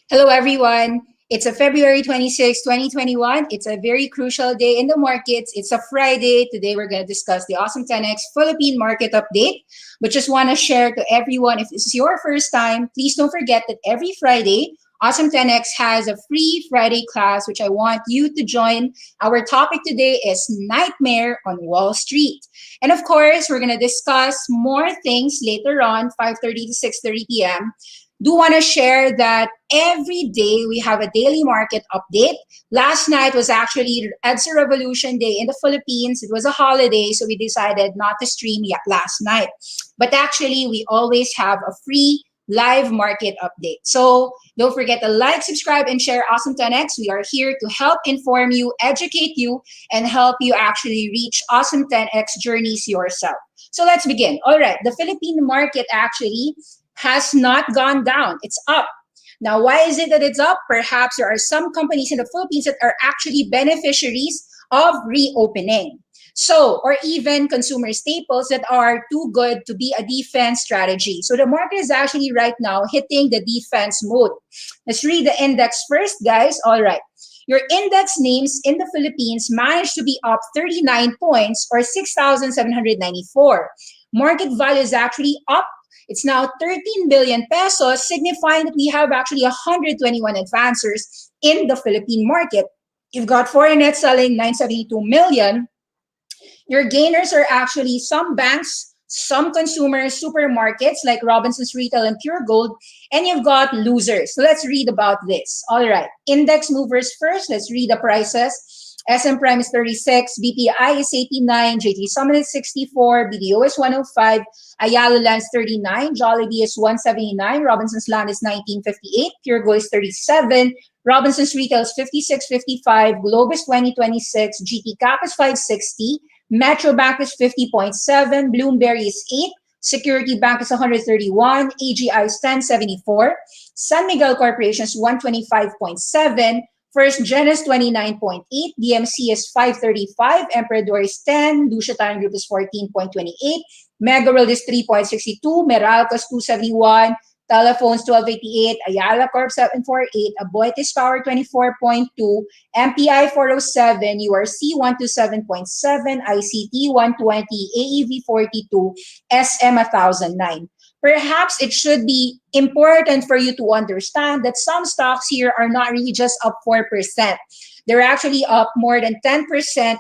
Hello, everyone. It's a February 26, 2021. It's a very crucial day in the markets. It's a Friday. Today, we're going to discuss the Awesome 10X Philippine market update. But just want to share to everyone, if this is your first time, please don't forget that every Friday, Awesome 10X has a free Friday class, which I want you to join. Our topic today is Nightmare on Wall Street. And of course, we're going to discuss more things later on, 5:30 to 6:30 p.m. Do want to share that every day we have a daily market update. Last night was actually EDSA Revolution Day in the Philippines. It was a holiday, so we decided not to stream yet last night. But actually, we always have a free live market update. So don't forget to like, subscribe, and share Awesome 10X. We are here to help inform you, educate you, and help you actually reach Awesome 10X journeys yourself. So let's begin. All right, the Philippine market actually has not gone down. It's up. Now, why is it that it's up? Perhaps there are some companies in the Philippines that are actually beneficiaries of reopening. So, or even consumer staples that are too good to be a defense strategy. So the market is actually right now hitting the defense mode. Let's read the index first, guys. All right. Your index names in the Philippines managed to be up 39 points or 6,794. Market value is actually up. It's now 13 billion pesos, signifying that we have actually 121 advancers in the Philippine market. You've got foreign net selling 972 million. Your gainers are actually some banks, some consumers, supermarkets like Robinson's Retail and Pure Gold, and you've got losers. So let's read about this. All right, index movers first. Let's read the prices. SM Prime is 36, BPI is 89, JT Summit is 64, BDO is 105, Ayala Land is 39, Jollibee is 179, Robinson's Land is 1958, Pure Gold is 37, Robinson's Retail is 56.55, Globe is 20.26, GT Cap is 560, Metro Bank is 50.7, Bloomberry is 8, Security Bank is 131, AGI is 1074, San Miguel Corporation is 125.7, First Gen is 29.8, DMC is 535, Emperador is 10, Lucia Time Group is 14.28, Mega World is 3.62, Meralco is 271, Telephones 1288, Ayala Corp 748, Aboitiz Power 24.2, MPI 407, URC 127.7, ICT 120, AEV 42, SM 1009. Perhaps it should be important for you to understand that some stocks here are not really just up 4%. They're actually up more than 10%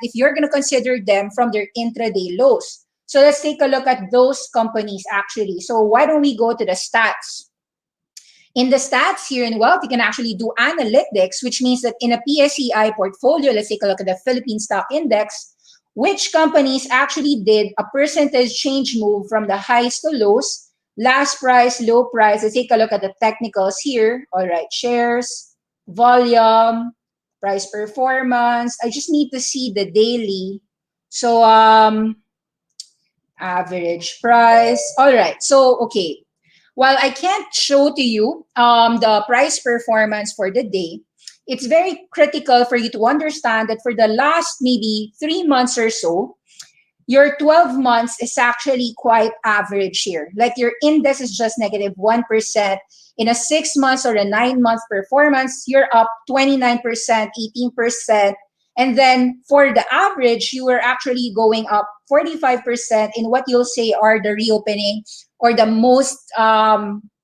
if you're going to consider them from their intraday lows. So let's take a look at those companies actually. So why don't we go to the stats? In the stats here in Wealth, you can actually do analytics, which means that in a PSEI portfolio, let's take a look at the Philippine Stock Index, which companies actually did a percentage change move from the highs to lows, last price, low price. Let's take a look at the technicals here. All right, shares, volume, price performance. I just need to see the daily. So average price. All right, so okay. While I can't show to you the price performance for the day, it's very critical for you to understand that for the last maybe 3 months or so, your 12 months is actually quite average here. Like your index is just negative 1%. In a 6 months or a 9 month performance, you're up 29%, 18%. And then for the average, you are actually going up 45% in what you'll say are the reopening or the most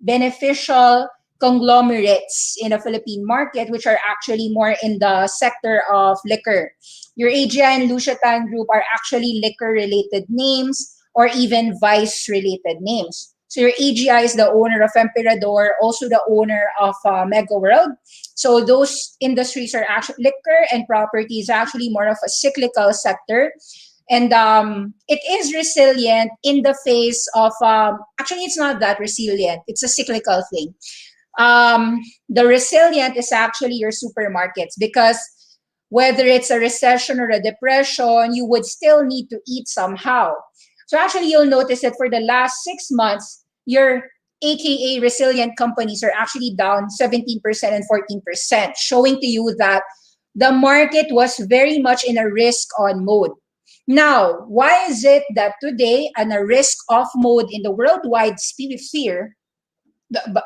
beneficial conglomerates in the Philippine market, which are actually more in the sector of liquor. Your AGI and Lucia Tan Group are actually liquor-related names or even vice-related names. So your AGI is the owner of Emperador, also the owner of Mega World. So those industries are actually liquor and property is actually more of a cyclical sector. And it is resilient in the face of, actually, it's not that resilient. It's a cyclical thing. The resilient is actually your supermarkets because whether it's a recession or a depression, you would still need to eat somehow. So actually, you'll notice that for the last 6 months, your AKA resilient companies are actually down 17% and 14%, showing to you that the market was very much in a risk-on mode. Now, why is it that today, in a risk-off mode in the worldwide sphere,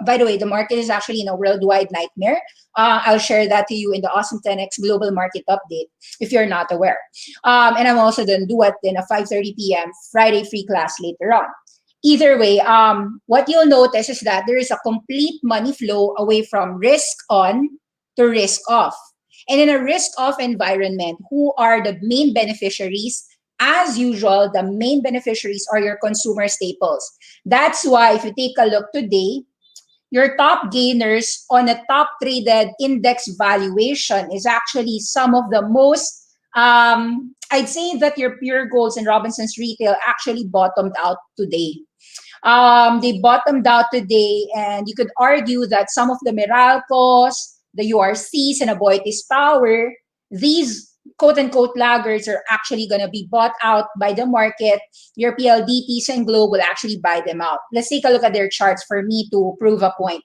By the way, the market is actually in a worldwide nightmare. I'll share that to you in the Awesome 10X Global Market Update if you're not aware. And I'm also going to do it in a 5:30 p.m. Friday free class later on. Either way, what you'll notice is that there is a complete money flow away from risk on to risk off. And in a risk off environment, who are the main beneficiaries? As usual, the main beneficiaries are your consumer staples. That's why if you take a look today, your top gainers on a top traded index valuation is actually some of the most, I'd say that your Pure Golds and Robinson's Retail actually bottomed out today. They bottomed out today, and you could argue that some of the Meralcos, the URCs, and Aboitiz Power, these quote-unquote laggards are actually going to be bought out by the market. Your PLDTs and Globe will actually buy them out. Let's take a look at their charts for me to prove a point.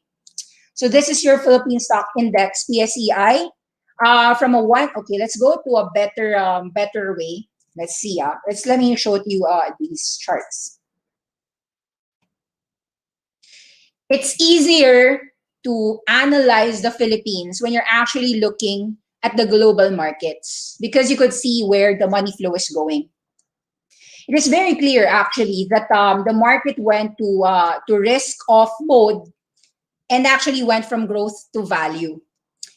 So this is your Philippine Stock Index, PSEI. From a one, okay, let's go to a better way. Let's see. Let me show you these charts. It's easier to analyze the Philippines when you're actually looking at the global markets, because you could see where the money flow is going. It is very clear actually that the market went to risk off mode and actually went from growth to value.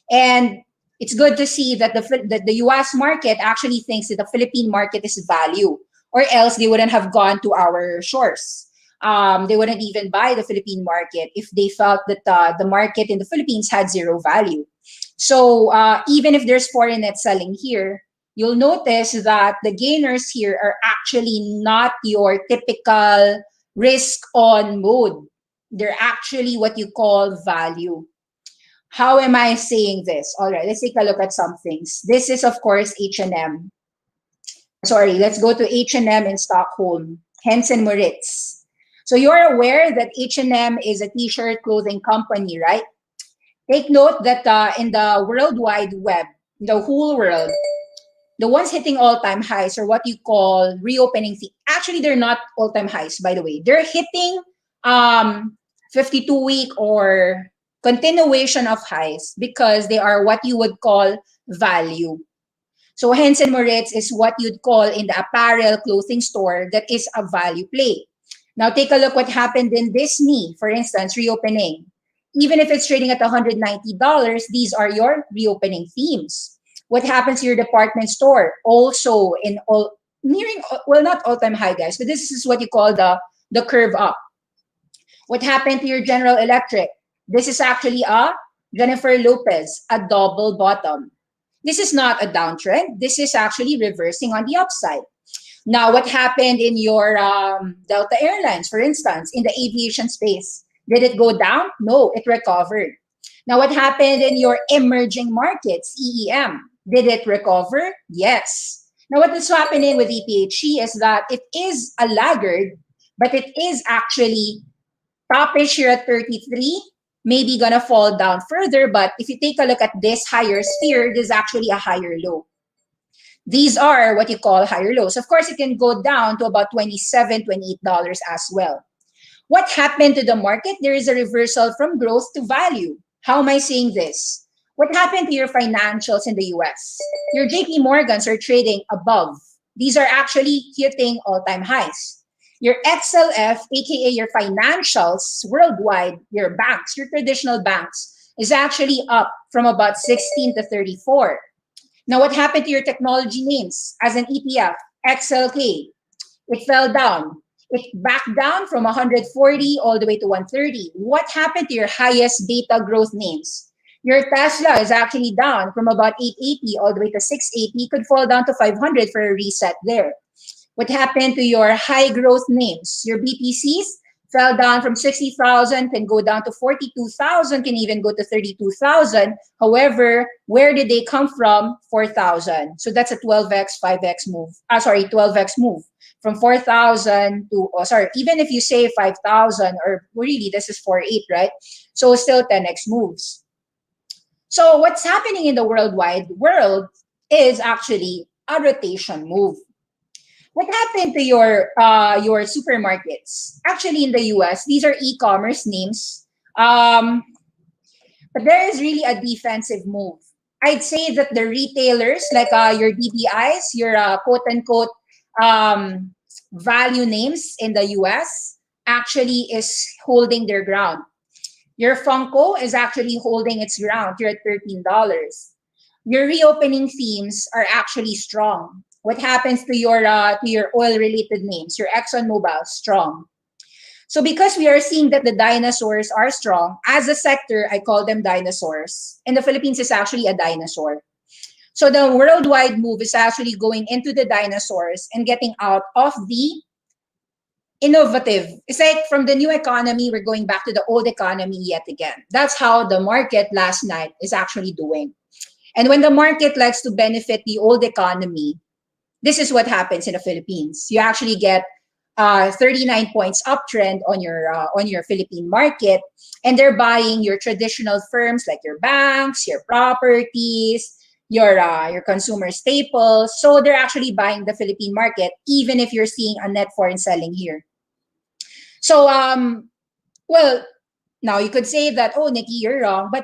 And it's good to see that the US market actually thinks that the Philippine market is value, or else they wouldn't have gone to our shores. They wouldn't even buy the Philippine market if they felt that the market in the Philippines had zero value. So even if there's foreign net selling here, you'll notice that the gainers here are actually not your typical risk on mode. They're actually what you call value. How am I saying this? All right, let's take a look at some things. This is, of course, H&M. Sorry, let's go to H&M in Stockholm, Henson Moritz. So you're aware that H&M is a t-shirt clothing company, right? Take note that in the World Wide Web, the whole world, the ones hitting all-time highs are what you call reopening fee. Actually, they're not all-time highs, by the way. They're hitting 52-week or continuation of highs because they are what you would call value. So Henson Moritz is what you'd call in the apparel clothing store that is a value play. Now take a look what happened in Disney, for instance, reopening. Even if it's trading at $190, these are your reopening themes. What happens to your department store? Also in all nearing, well, not all-time high, guys, but this is what you call the curve up. What happened to your General Electric? This is actually a Jennifer Lopez, a double bottom. This is not a downtrend. This is actually reversing on the upside. Now, what happened in your Delta Airlines, for instance, in the aviation space? Did it go down? No, it recovered. Now, what happened in your emerging markets, EEM? Did it recover? Yes. Now, what is happening with EPHC is that it is a laggard, but it is actually topish here at 33, maybe gonna fall down further, but if you take a look at this higher sphere, there's actually a higher low. These are what you call higher lows. Of course, it can go down to about $27, $28 as well. What happened to the market? There is a reversal from growth to value. How am I saying this? What happened to your financials in the US? Your JP Morgans are trading above. These are actually hitting all-time highs. Your XLF, aka your financials worldwide, your banks, your traditional banks, is actually up from about 16 to 34. Now, what happened to your technology names as an ETF? XLK, it fell down. It backed down from 140 all the way to 130. What happened to your highest beta growth names? Your Tesla is actually down from about 880 all the way to 680. Could fall down to 500 for a reset there. What happened to your high growth names? Your BTCs fell down from 60,000, can go down to 42,000, can even go to 32,000. However, where did they come from? 4,000. So that's a 12x, 5x move. 12x move. From 4,000 to, even if you say 5,000, or really this is 4.8, right? So still 10x moves. So what's happening in the worldwide world is actually a rotation move. What happened to your supermarkets? Actually, in the US, these are e-commerce names. But there is really a defensive move. I'd say that the retailers, like your DBIs, your quote unquote um, value names in the US, actually is holding their ground. Your Funko is actually holding its ground. You're at $13. Your reopening themes are actually strong. What happens to your oil related names? Your ExxonMobil strong. So because we are seeing that the dinosaurs are strong, as a sector, I call them dinosaurs. And the Philippines is actually a dinosaur. So the worldwide move is actually going into the dinosaurs and getting out of the innovative. It's like from the new economy, we're going back to the old economy yet again. That's how the market last night is actually doing. And when the market likes to benefit the old economy, this is what happens in the Philippines. You actually get 39 points uptrend on your Philippine market, and they're buying your traditional firms like your banks, your properties, your consumer staples. So they're actually buying the Philippine market, even if you're seeing a net foreign selling here. So well, now you could say that, oh, Nikki, you're wrong, but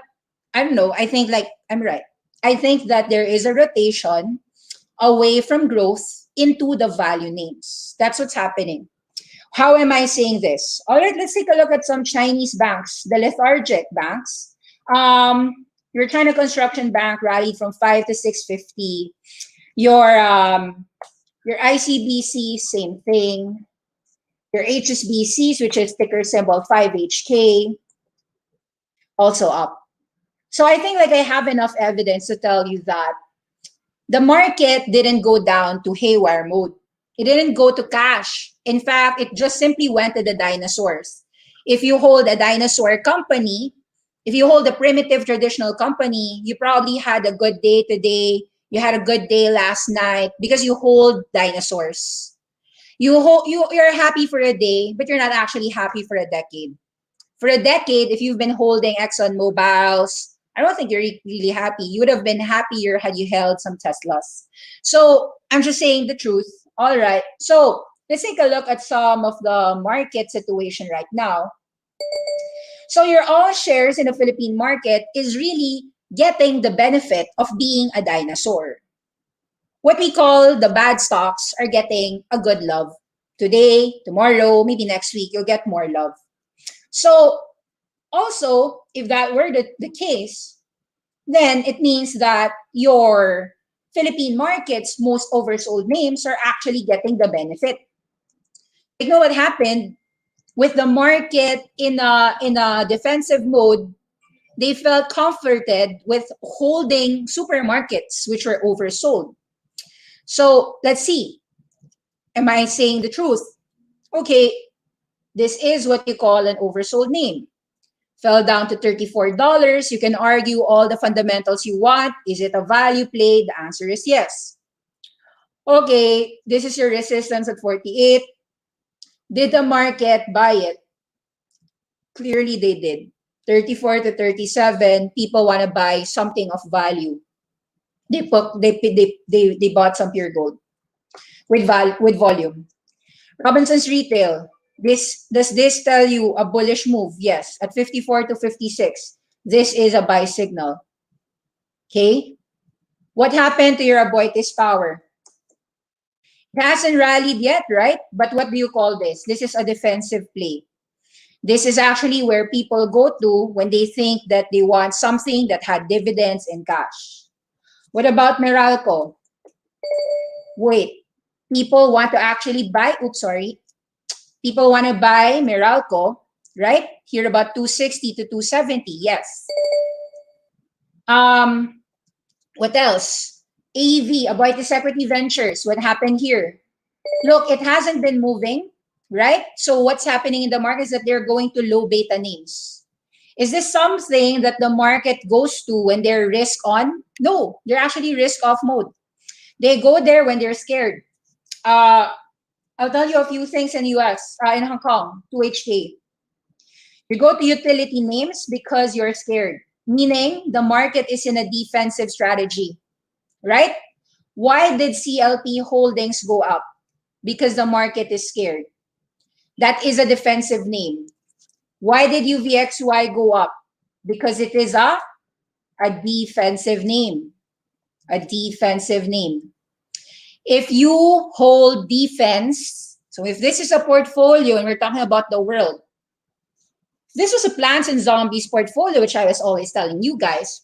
I don't know. I think like I'm right. I think that there is a rotation away from growth into the value names. That's what's happening. How am I saying this? All right, let's take a look at some Chinese banks, the lethargic banks. Your China Construction Bank rallied from 5 to 650. Your ICBC, same thing. Your HSBCs, which is ticker symbol 5HK, also up. So I think like I have enough evidence to tell you that the market didn't go down to haywire mode. It didn't go to cash. In fact, it just simply went to the dinosaurs. If you hold a dinosaur company, if you hold a primitive traditional company, you probably had a good day today. You had a good day last night because you hold dinosaurs. You're happy for a day, but you're not actually happy for a decade. For a decade, if you've been holding Exxon Mobiles, I don't think you're really happy. You would have been happier had you held some Teslas. So I'm just saying the truth. All right. So let's take a look at some of the market situation right now. So your all shares in the Philippine market is really getting the benefit of being a dinosaur. What we call the bad stocks are getting a good love. Today, tomorrow, maybe next week, you'll get more love. So also, if that were the case, then it means that your Philippine market's most oversold names are actually getting the benefit. You know what happened? With the market in a defensive mode, they felt comforted with holding supermarkets, which were oversold. So let's see. Am I saying the truth? Okay, this is what you call an oversold name. Fell down to $34. You can argue all the fundamentals you want. Is it a value play? The answer is yes. Okay, this is your resistance at 48. Did the market buy it? Clearly they did. 34 to 37, people want to buy something of value. They bought some pure gold with volume. Robinson's Retail. Does this tell you a bullish move? Yes. At 54 to 56, this is a buy signal. Okay. What happened to your Aboitiz Power? It hasn't rallied yet, right? But what do you call this? This is a defensive play. This is actually where people go to when they think that they want something that had dividends in cash. What about Meralco? Wait, people want to actually buy, people want to buy Meralco, right? Here about 260 to 270, yes. What else? AV, Aboitiz Equity Ventures, what happened here? Look, it hasn't been moving, right? So what's happening in the market is that they're going to low beta names. Is this something that the market goes to when they're risk on? No, they're actually risk off mode. They go there when they're scared. I'll tell you a few things in US, in Hong Kong, 2HK. You go to utility names because you're scared, meaning the market is in a defensive strategy, right? Why did CLP holdings go up? Because the market is scared. That is a defensive name. Why did UVXY go up? Because it is a defensive name. A defensive name. If you hold defense, so if this is a portfolio and we're talking about the world, this was a Plants and Zombies portfolio, which I was always telling you guys.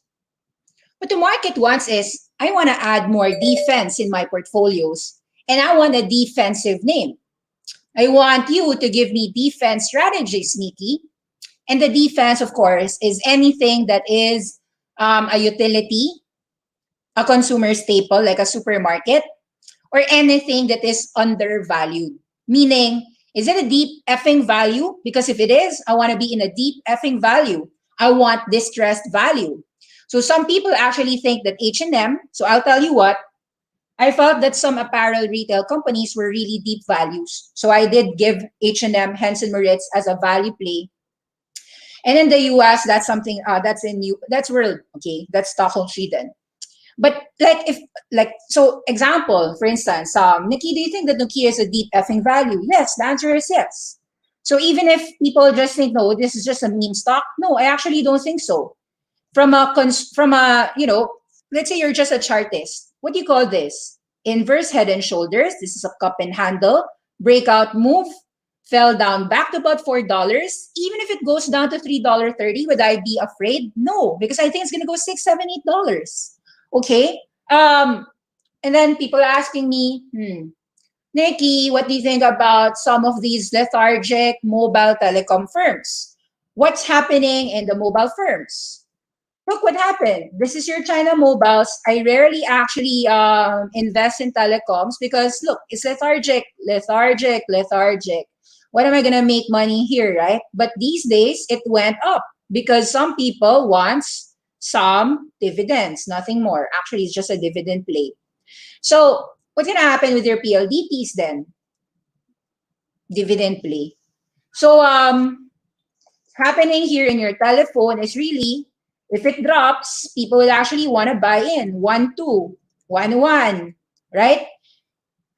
What the market wants is, I want to add more defense in my portfolios, and I want a defensive name. I want you to give me defense strategies, Nikki. And the defense, of course, is anything that is a utility, a consumer staple like a supermarket, or anything that is undervalued. Meaning, is it a deep effing value? Because if it is, I want to be in a deep effing value. I want distressed value. So some people actually think that H&M, so I'll tell you what, I felt that some apparel retail companies were really deep values. So I did give H&M, Henson Moritz as a value play. And in the US, that's something, that's world, okay? That's Stockholm, Sweden. But so example, for instance, Nikki, do you think that Nokia is a deep effing value? Yes, the answer is yes. So even if people just think, no, this is just a meme stock, no, I actually don't think so. From a, let's say you're just a chartist. What do you call this? Inverse head and shoulders. This is a cup and handle. Breakout move. Fell down back to about $4. Even if it goes down to $3.30, would I be afraid? No, because I think it's going to go $6, $7, $8. Okay. And then people are asking me, Nikki, what do you think about some of these lethargic mobile telecom firms? What's happening in the mobile firms? Look what happened. This is your China mobiles. I rarely actually invest in telecoms because look, it's lethargic. What am I going to make money here, right? But these days, it went up because some people want some dividends, nothing more. Actually, it's just a dividend play. So what's going to happen with your PLDTs then? Dividend play. So happening here in your telephone is really, if it drops, people will actually want to buy in 1, 2, 1, 1, right?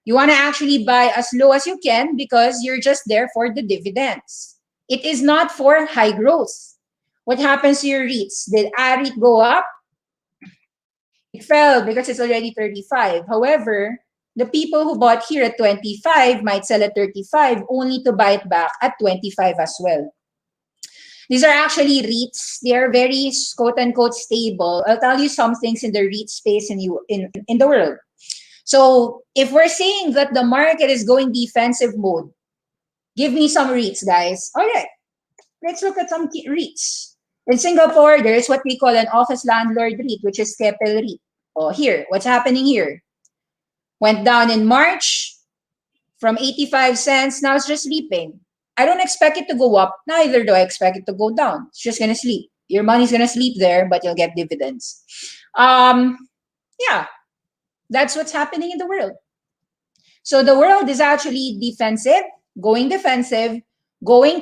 You want to actually buy as low as you can because you're just there for the dividends. It is not for high growth. What happens to your REITs? Did REIT go up? It fell because it's already 35. However, the people who bought here at 25 might sell at 35 only to buy it back at 25 as well. These are actually REITs. They are very quote-unquote stable. I'll tell you some things in the REIT space in the world. So if we're saying that the market is going defensive mode, give me some REITs, guys. All right, let's look at some REITs. In Singapore, there's what we call an office landlord REIT, which is Keppel REIT. Oh, here, what's happening here? Went down in March from 85 cents. Now it's just sleeping. I don't expect it to go up. Neither do I expect it to go down. It's just going to sleep. Your money's going to sleep there, but you'll get dividends. Yeah, that's what's happening in the world. So the world is actually defensive, going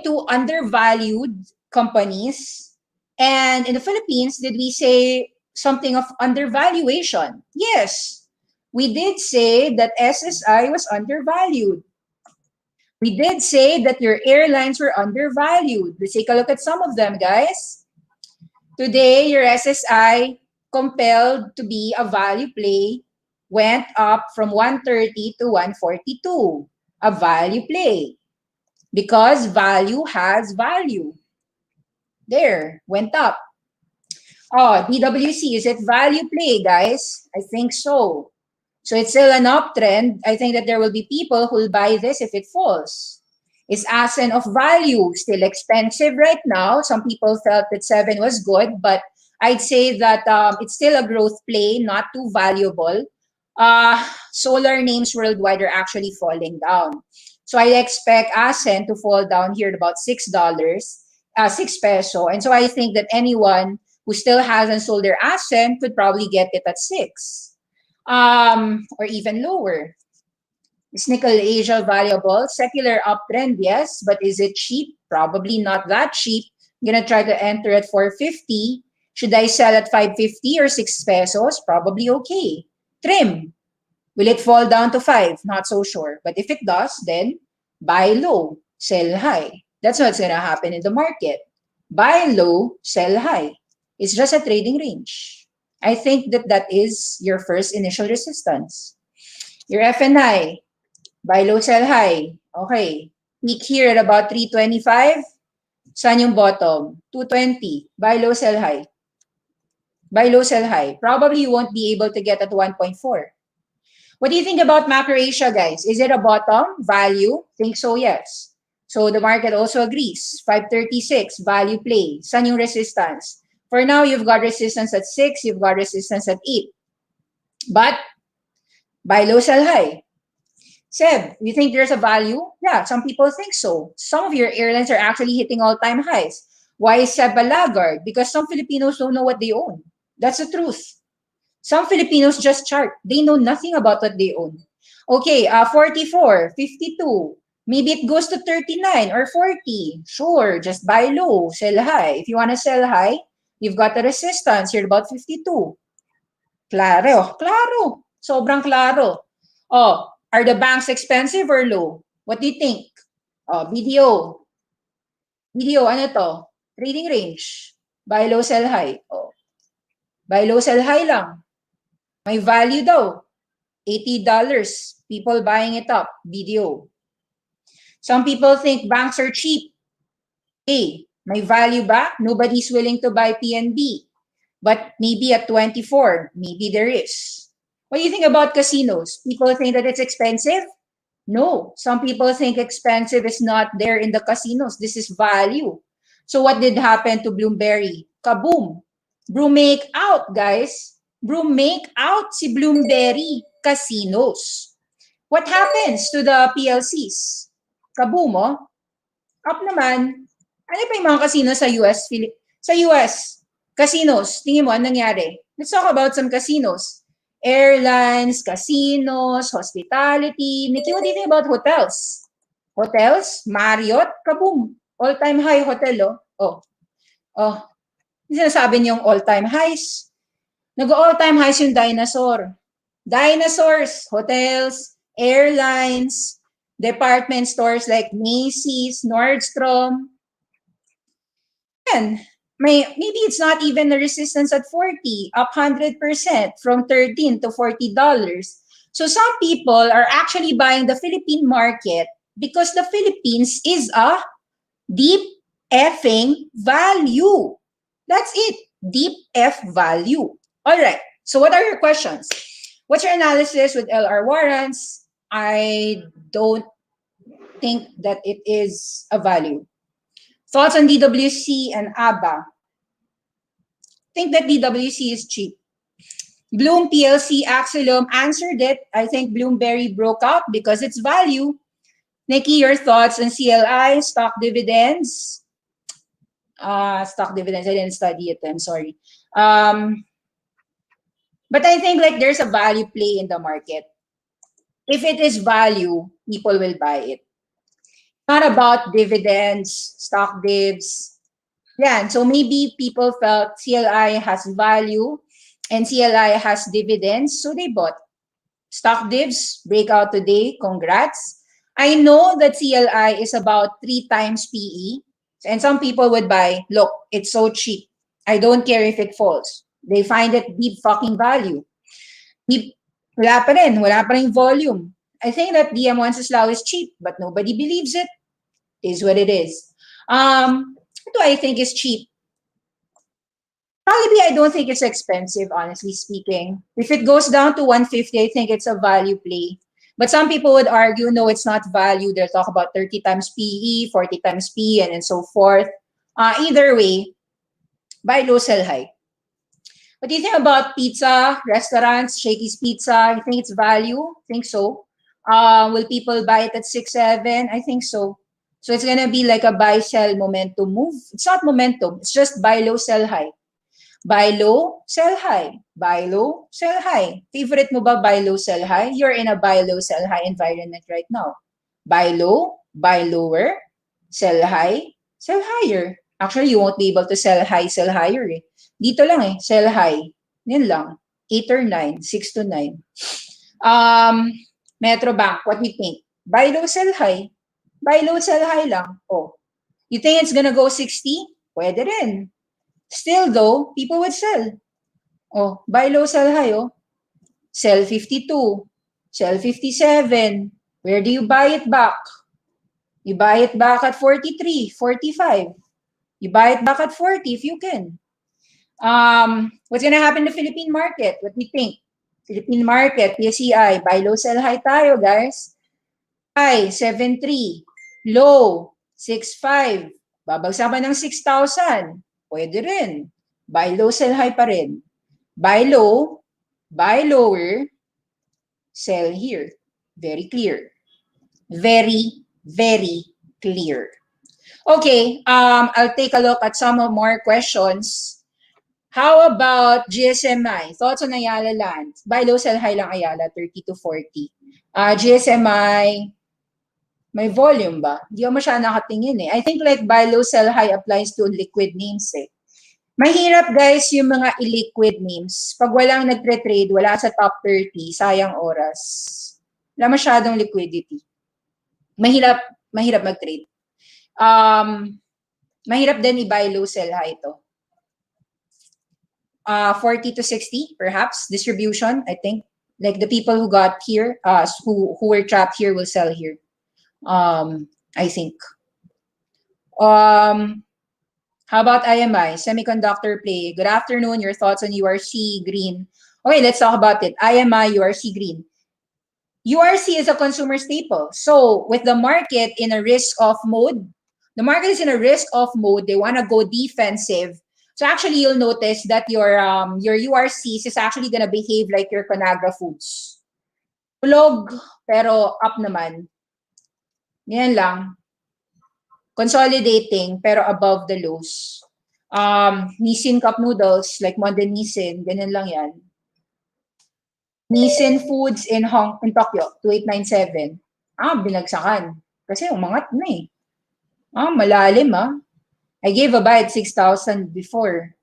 to undervalued companies. And in the Philippines, did we say something of undervaluation? Yes, we did say that SSI was undervalued. We did say that your airlines were undervalued. Let's take a look at some of them, guys. Today, your SSI, compelled to be a value play, went up from 130 to 142. A value play. Because value has value. There, went up. Oh, DWC, is it value play, guys? I think so. So it's still an uptrend. I think that there will be people who will buy this if it falls. Is ASEN of value still expensive right now? Some people felt that 7 was good, but I'd say that it's still a growth play, not too valuable. Solar names worldwide are actually falling down. So I expect ASEN to fall down here at about $6, 6 peso. And so I think that anyone who still hasn't sold their ASEN could probably get it at 6. Or even lower. Is Nickel Asia valuable? Secular uptrend, yes, but is it cheap? Probably not that cheap. I'm gonna try to enter at 450. Should I sell at 550 or 6 pesos? Probably okay. Trim. Will it fall down to 5? Not so sure. But if it does, then buy low, sell high. That's what's going to happen in the market. Buy low, sell high. It's just a trading range. I think that that is your first initial resistance. Your FNI, buy low, sell high. Okay. Peak here at about 325. Saan yung bottom? 220. Buy low, sell high. Buy low, sell high. Probably you won't be able to get at 1.4. What do you think about macro Asia, guys? Is it a bottom? Value? Think so, yes. So the market also agrees. 536, value play. Saan yung resistance? For now, you've got resistance at 6, you've got resistance at 8. But buy low, sell high. Seb, you think there's a value? Yeah, some people think so. Some of your airlines are actually hitting all-time highs. Why is Seb a laggard? Because some Filipinos don't know what they own. That's the truth. Some Filipinos just chart. They know nothing about what they own. Okay, 44, 52. Maybe it goes to 39 or 40. Sure, just buy low, sell high. If you want to sell high, you've got the resistance. You're about 52. Claro, claro. Sobrang claro. Oh, are the banks expensive or low? What do you think? Oh, BDO. BDO, ano to? Trading range. Buy low, sell high. Oh. Buy low, sell high lang. May value daw. $80. People buying it up. BDO. Some people think banks are cheap. Hey, may value ba? Nobody's willing to buy PNB. But maybe at 24, maybe there is. What do you think about casinos? People think that it's expensive? No. Some people think expensive is not there in the casinos. This is value. So what did happen to Bloomberry? Kaboom. Broom make out, guys. Broom make out si Bloomberry. Casinos. What happens to the PLCs? Kaboom, oh. Up naman. Ano pa yung mga casinos sa US? Sa US, casinos. Tingin mo, anong nangyari? Let's talk about some casinos. Airlines, casinos, hospitality. Nikki, what do you think about hotels? Hotels, Marriott, kaboom. All-time high hotel, oh. Oh. Sinasabi niyong all-time highs. Nag-all-time highs yung dinosaur. Dinosaurs, hotels, airlines, department stores like Macy's, Nordstrom. And maybe it's not even the resistance at 40, up 100% from 13 to $40. So some people are actually buying the Philippine market because the Philippines is a deep effing value. That's it. Deep F value. All right. So what are your questions? What's your analysis with LR warrants? I don't think that it is a value. Thoughts on DWC and ABA? Think that DWC is cheap. Bloom PLC Axelum answered it. I think Bloomberry broke out because it's value. Nikki, your thoughts on CLI, stock dividends? Stock dividends, I didn't study it, I'm sorry. But I think like there's a value play in the market. If it is value, people will buy it. Not about dividends, stock divs. Yeah, so maybe people felt CLI has value and CLI has dividends, so they bought. Stock divs, breakout today, congrats. I know that CLI is about 3 times PE, and some people would buy, look, it's so cheap. I don't care if it falls. They find it deep fucking value. Deep, wala pa rin volume. I think that DM Wenceslao is cheap, but nobody believes it. It is what it is. What do I think is cheap? Probably I don't think it's expensive, honestly speaking. If it goes down to 150, I think it's a value play. But some people would argue, no, it's not value. They'll talk about 30 times PE, 40 times PE, and so forth. Either way, buy low, sell high. What do you think about pizza, restaurants, Shakey's Pizza? You think it's value? Think so. Will people buy it at 6, 7? I think so. So it's gonna be like a buy-sell momentum move. It's not momentum. It's just buy low, sell high. Buy low, sell high. Buy low, sell high. Favorite mo ba buy low, sell high? You're in a buy low, sell high environment right now. Buy low, buy lower, sell high, sell higher. Actually, you won't be able to sell high, sell higher eh. Dito lang eh, sell high. Yan lang. 8 or 9, 6 to 9. Metro Bank, what do you think? Buy low, sell high. Buy low, sell high lang. Oh. You think it's gonna go 60? Pwede rin. Still though, people would sell. Oh, buy low, sell high, oh. Sell 52, sell 57. Where do you buy it back? You buy it back at 43, 45. You buy it back at 40 if you can. What's gonna happen to the Philippine market? What do you think? Philippine market, PSEI, buy low, sell high tayo, guys. High, 7.3. Low, 6.5. Babagsak pa ng 6,000. Pwede rin. Buy low, sell high pa rin. Buy low, buy lower, sell here. Very clear. Very, very clear. Okay, I'll take a look at some more questions. How about GSMI? Thoughts on Ayala Land? Buy low, sell high lang Ayala, 30 to 40. GSMI, may volume ba? Hindi ako masyadong nakatingin eh. I think like buy low, sell high applies to liquid names eh. Mahirap guys yung mga illiquid names. Pag walang nagtre-trade, wala sa top 30, sayang oras. Wala masyadong liquidity. Mahirap mag-trade. Mahirap din i-buy low, sell high ito. 40 to 60, perhaps, distribution, I think. Like the people who got here, who were trapped here will sell here. I think. How about IMI, semiconductor play? Good afternoon, your thoughts on URC, green. Okay, let's talk about it. IMI, URC, green. URC is a consumer staple. So with the market in a risk-off mode, the market is in a risk-off mode, they want to go defensive. So actually, you'll notice that your URCs is actually going to behave like your Conagra Foods. Tulog, pero up naman. Yan lang. Consolidating, pero above the lows. Nissin Cup Noodles, like Monday Nissin, ganyan lang yan. Nissin Foods in Tokyo, 2897. Binagsakan. Kasi umangat na eh. Malalim I gave a buy at 6,000 before.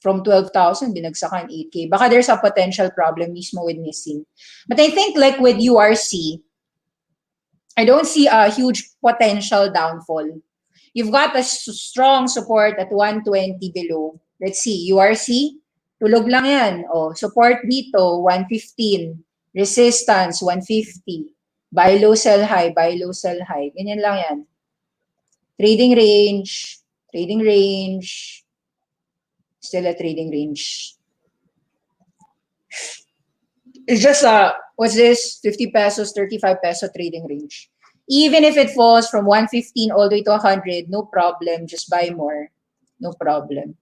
From 12,000, binagsakan 8K. Baka there's a potential problem mismo with Nissin. But I think like with URC, I don't see a huge potential downfall. You've got a strong support at 120 below. Let's see, URC, tulog lang yan. Support dito, 115. Resistance, 150. Buy low, sell high, buy low, sell high. Ganyan lang yan. Trading range, still a trading range. It's just what's this? 50 pesos, 35 peso trading range. Even if it falls from 115 all the way to 100, no problem. Just buy more. No problem.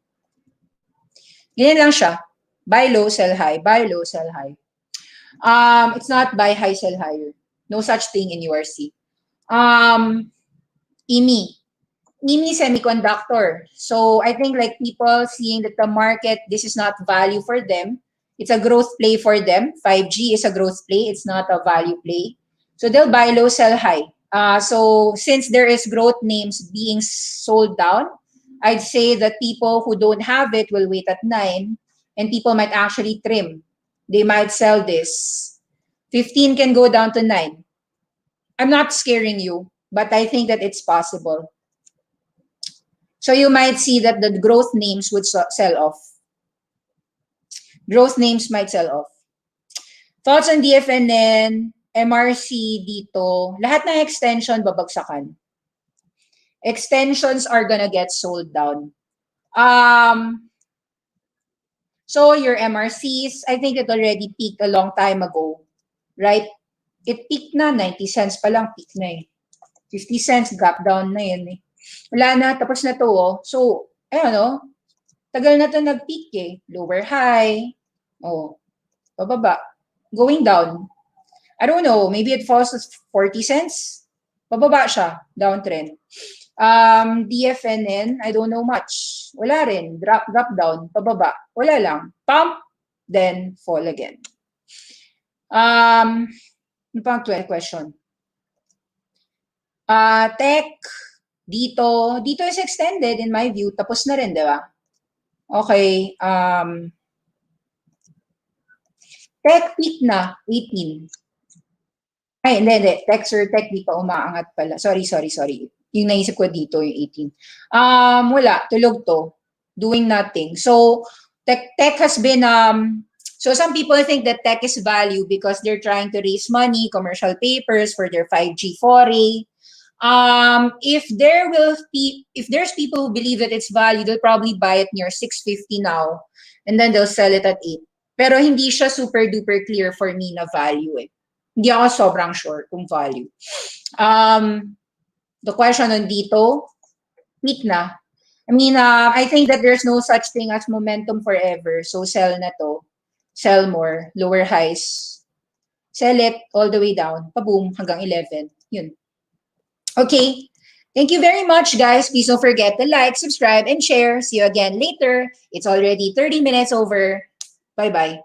Ganyan lang siya. Buy low, sell high. Buy low, sell high. It's not buy high, sell higher. No such thing in URC. IMI semiconductor. So I think like people seeing that the market, this is not value for them. It's a growth play for them. 5G is a growth play. It's not a value play. So they'll buy low, sell high. So since there is growth names being sold down, I'd say that people who don't have it will wait at 9 and people might actually trim. They might sell this. 15 can go down to 9. I'm not scaring you, but I think that it's possible. So you might see that the growth names would sell off. Growth names might sell off. Thoughts on DFNN, MRC dito. Lahat ng extension babagsakan. Extensions are gonna get sold down. So your MRCs, I think it already peaked a long time ago, right? It peaked na, 90 cents pa lang, peak na eh. 50 cents, gap down na yan eh. Wala na, tapos na to. So, ayun tagal na to nag-peak eh. Lower high. Pababa. Going down. I don't know, maybe it falls to 40 cents. Pababa siya, downtrend. DFNN, I don't know much. Wala rin, drop down, pababa. Wala lang. Pump, then fall again. Ano pang question? Tech, dito is extended in my view. Tapos na rin, di ba? Okay. Tech peak na, 18. Ay, hindi. Tech, sir, tech, di pa umaangat pala. Sorry. Yung naisip ko dito, yung 18. Wala, tulog to. Doing nothing. So, tech has been, so some people think that tech is value because they're trying to raise money, commercial papers for their 5G foray. If there's people who believe that it's value, they'll probably buy it near 650 now, and then they'll sell it at 8. Pero hindi siya super duper clear for me na value eh. Hindi ako sobrang sure kung value. The question on dito, peak na. I mean, I think that there's no such thing as momentum forever. So sell na to. Sell more. Lower highs. Sell it all the way down. Pa-boom hanggang 11. Yun. Okay. Thank you very much, guys. Please don't forget to like, subscribe, and share. See you again later. It's already 30 minutes over. Bye-bye.